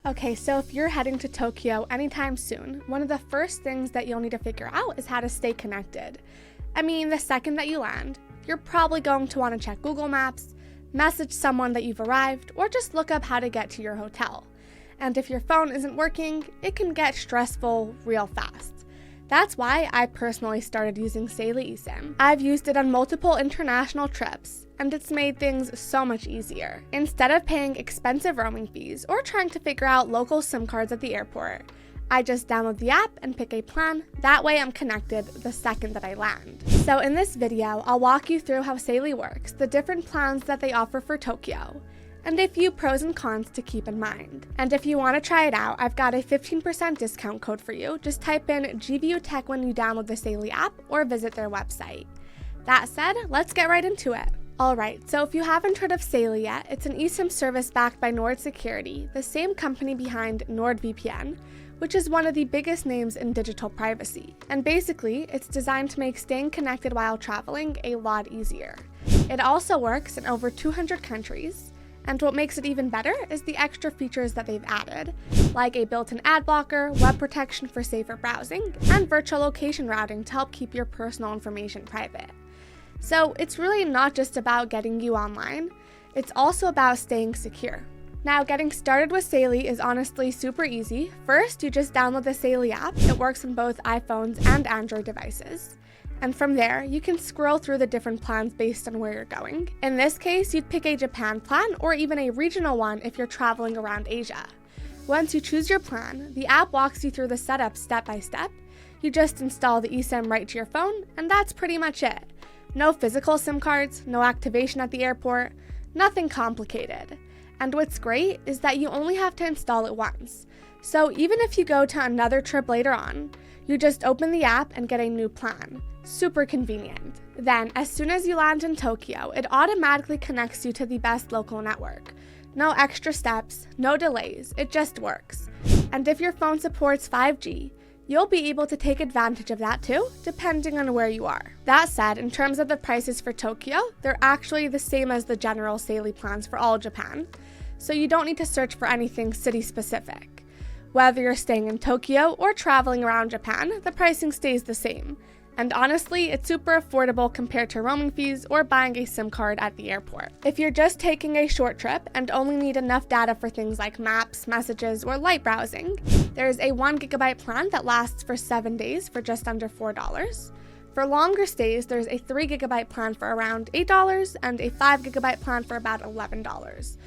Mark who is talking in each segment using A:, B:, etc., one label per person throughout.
A: Okay, so if you're heading to Tokyo anytime soon, one of the first things that you'll need to figure out is how to stay connected. I mean, the second that you land, you're probably going to want to check Google Maps, message someone that you've arrived, or just look up how to get to your hotel. And if your phone isn't working, it can get stressful real fast. That's why I personally started using Saily eSIM. I've used it on multiple international trips, and it's made things so much easier. Instead of paying expensive roaming fees or trying to figure out local SIM cards at the airport, I just download the app and pick a plan. That way I'm connected the second that I land. So in this video, I'll walk you through how Saily works, the different plans that they offer for Tokyo, and a few pros and cons to keep in mind. And if you want to try it out, I've got a 15% discount code for you. Just type in GVUTech when you download the Saily app or visit their website. That said, let's get right into it. Alright, so if you haven't heard of Saily yet, it's an eSIM service backed by Nord Security, the same company behind NordVPN, which is one of the biggest names in digital privacy. And basically, it's designed to make staying connected while traveling a lot easier. It also works in over 200 countries, and what makes it even better is the extra features that they've added, like a built-in ad blocker, web protection for safer browsing, and virtual location routing to help keep your personal information private. So it's really not just about getting you online, it's also about staying secure. Now, getting started with Saily is honestly super easy. First, you just download the Saily app. It works on both iPhones and Android devices. And from there, you can scroll through the different plans based on where you're going. In this case, you'd pick a Japan plan or even a regional one if you're traveling around Asia. Once you choose your plan, the app walks you through the setup step by step. You just install the eSIM right to your phone, and that's pretty much it. No physical SIM cards, no activation at the airport, nothing complicated. And what's great is that you only have to install it once. So even if you go to another trip later on, you just open the app and get a new plan. Super convenient. Then, as soon as you land in Tokyo, it automatically connects you to the best local network. No extra steps, no delays, it just works. And if your phone supports 5G, you'll be able to take advantage of that too, depending on where you are. That said, in terms of the prices for Tokyo, they're actually the same as the general Saily plans for all Japan, so you don't need to search for anything city-specific. Whether you're staying in Tokyo or traveling around Japan, the pricing stays the same. And honestly, it's super affordable compared to roaming fees or buying a SIM card at the airport. If you're just taking a short trip and only need enough data for things like maps, messages, or light browsing, there's a 1 GB plan that lasts for 7 days for just under $4. For longer stays, there's a 3 GB plan for around $8 and a 5 GB plan for about $11.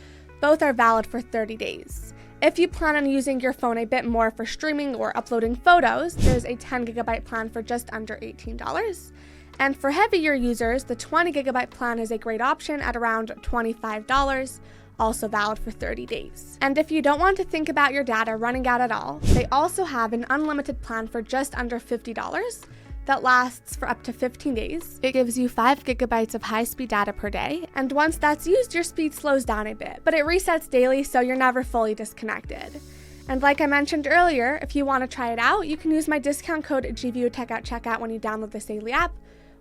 A: Both are valid for 30 days. If you plan on using your phone a bit more for streaming or uploading photos, there's a 10 GB plan for just under $18. And for heavier users, the 20 GB plan is a great option at around $25, also valid for 30 days. And if you don't want to think about your data running out at all, they also have an unlimited plan for just under $50 that lasts for up to 15 days. It gives you 5 GB of high-speed data per day, and once that's used, your speed slows down a bit, but it resets daily so you're never fully disconnected. And like I mentioned earlier, if you want to try it out, you can use my discount code GVUTech at checkout when you download the Saily app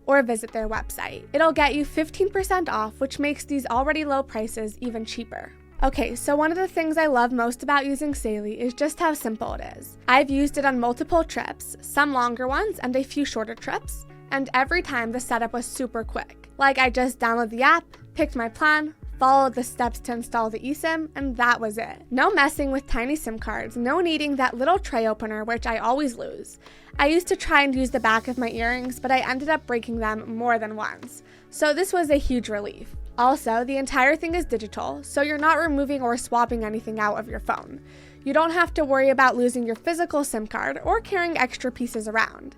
A: or visit their website. It'll get you 15% off, which makes these already low prices even cheaper. Okay, so one of the things I love most about using Saily is just how simple it is. I've used it on multiple trips, some longer ones and a few shorter trips, and every time the setup was super quick. Like, I just downloaded the app, picked my plan, followed the steps to install the eSIM, and that was it. No messing with tiny SIM cards, no needing that little tray opener, which I always lose. I used to try and use the back of my earrings, but I ended up breaking them more than once. So this was a huge relief. Also, the entire thing is digital, so you're not removing or swapping anything out of your phone. You don't have to worry about losing your physical SIM card or carrying extra pieces around.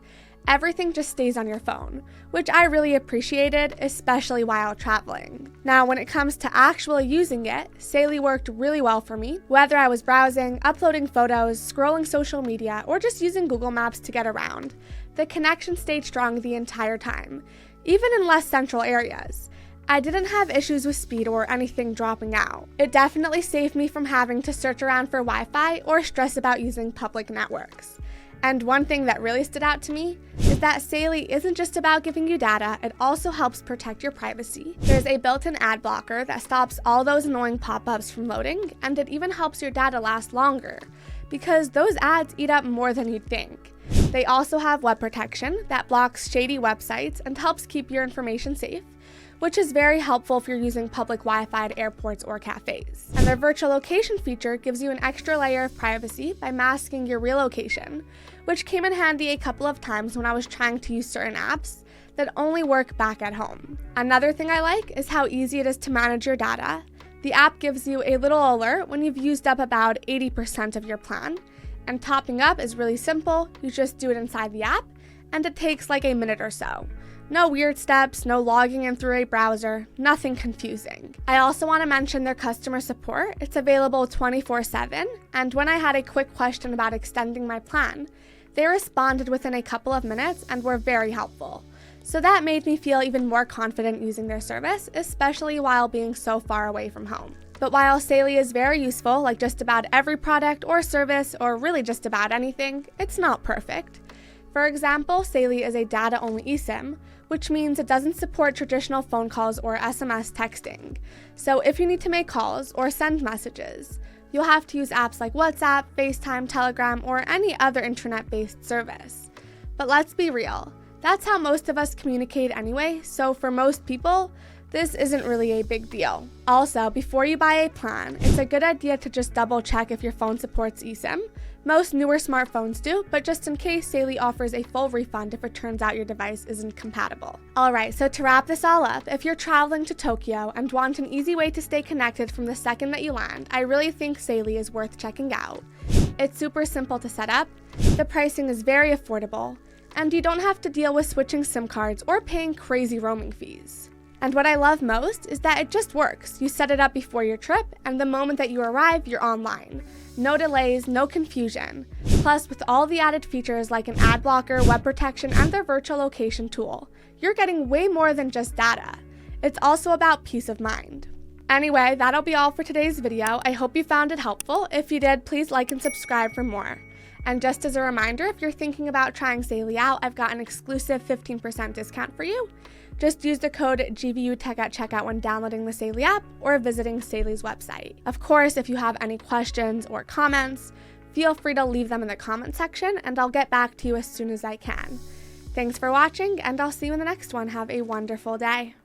A: Everything just stays on your phone, which I really appreciated, especially while traveling. Now, when it comes to actually using it, Saily worked really well for me. Whether I was browsing, uploading photos, scrolling social media, or just using Google Maps to get around, the connection stayed strong the entire time, even in less central areas. I didn't have issues with speed or anything dropping out. It definitely saved me from having to search around for Wi-Fi or stress about using public networks. And one thing that really stood out to me is that Saily isn't just about giving you data, it also helps protect your privacy. There's a built-in ad blocker that stops all those annoying pop-ups from loading, and it even helps your data last longer, because those ads eat up more than you'd think. They also have web protection that blocks shady websites and helps keep your information safe, which is very helpful if you're using public Wi-Fi at airports or cafes. And their virtual location feature gives you an extra layer of privacy by masking your real location, which came in handy a couple of times when I was trying to use certain apps that only work back at home. Another thing I like is how easy it is to manage your data. The app gives you a little alert when you've used up about 80% of your plan, and topping up is really simple. You just do it inside the app, and it takes like a minute or so. No weird steps, no logging in through a browser, nothing confusing. I also want to mention their customer support. It's available 24/7, and when I had a quick question about extending my plan, they responded within a couple of minutes and were very helpful. So that made me feel even more confident using their service, especially while being so far away from home. But while Saily is very useful, like just about every product or service, or really just about anything, it's not perfect. For example, Saily is a data-only eSIM, which means it doesn't support traditional phone calls or SMS texting. So if you need to make calls or send messages, you'll have to use apps like WhatsApp, FaceTime, Telegram, or any other internet-based service. But let's be real, that's how most of us communicate anyway, so for most people, this isn't really a big deal. Also, before you buy a plan, it's a good idea to just double check if your phone supports eSIM. Most newer smartphones do, but just in case, Saily offers a full refund if it turns out your device isn't compatible. Alright, so to wrap this all up, if you're traveling to Tokyo and want an easy way to stay connected from the second that you land, I really think Saily is worth checking out. It's super simple to set up, the pricing is very affordable, and you don't have to deal with switching SIM cards or paying crazy roaming fees. And what I love most is that it just works. You set it up before your trip, and the moment that you arrive, you're online. No delays, no confusion. Plus, with all the added features like an ad blocker, web protection, and their virtual location tool, you're getting way more than just data. It's also about peace of mind. Anyway, that'll be all for today's video. I hope you found it helpful. If you did, please like and subscribe for more. And just as a reminder, if you're thinking about trying Saily out, I've got an exclusive 15% discount for you. Just use the code GVUTech at checkout when downloading the Saily app or visiting Saily's website. Of course, if you have any questions or comments, feel free to leave them in the comment section and I'll get back to you as soon as I can. Thanks for watching, and I'll see you in the next one. Have a wonderful day.